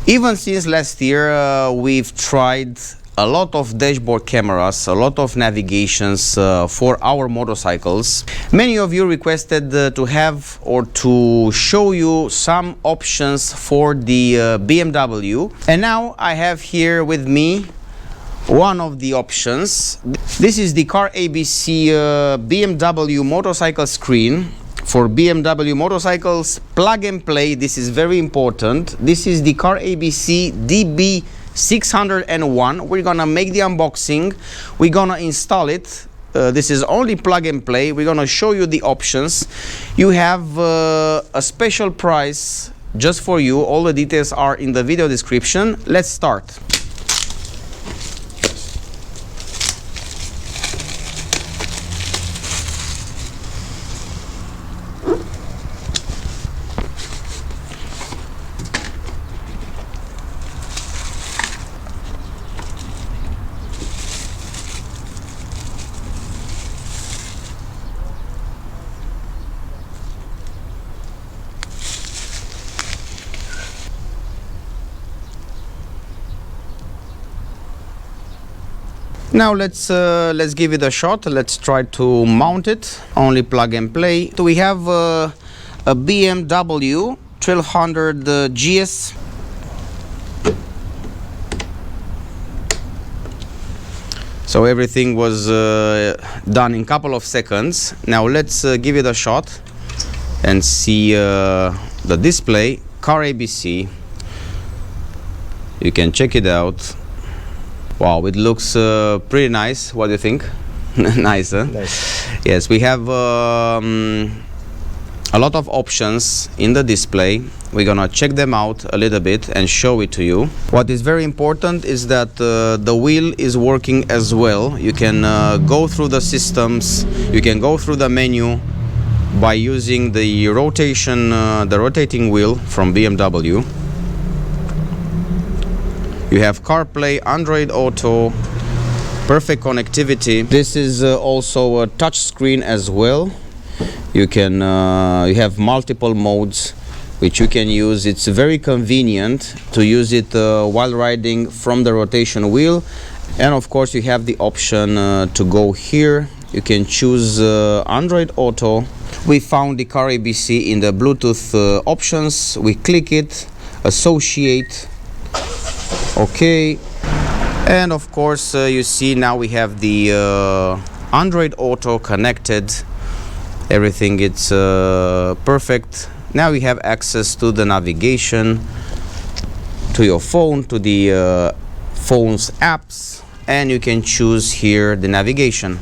Even since last year, we've tried a lot of dashboard cameras, a lot of navigations for our motorcycles. Many of you requested to have or to show you some options for the BMW. And now I have here with me one of the options. This is the CARABC BMW motorcycle screen for BMW motorcycles, plug and play. This is very important. This is the CARABC DB601. We're gonna make the unboxing. We're gonna install it. This is only plug and play. We're gonna show you the options. You have a special price just for you. All the details are in the video description. Let's start. Now let's give it a shot. Let's try to mount it. Only plug and play. So we have a BMW 1200 GS. So everything was done in a couple of seconds. Now let's give it a shot and see the display. CARABC. You can check it out. Wow, it looks pretty nice. What do you think? Nice, huh? Nice. Yes, we have a lot of options in the display. We're gonna check them out a little bit and show it to you. What is very important is that the wheel is working as well. You can go through the systems, you can go through the menu by using the rotating wheel from BMW. You have CarPlay, Android Auto, perfect connectivity. This is also a touch screen as well. You can you have multiple modes which you can use. It's very convenient to use it while riding from the rotation wheel. And of course you have the option to go here. You can choose Android Auto. We found the CARABC in the Bluetooth options. We click it, associate. Okay, and of course you see now we have the Android Auto connected. Everything it's perfect. Now we have access to the navigation, to your phone, to the phone's apps, and you can choose here the navigation.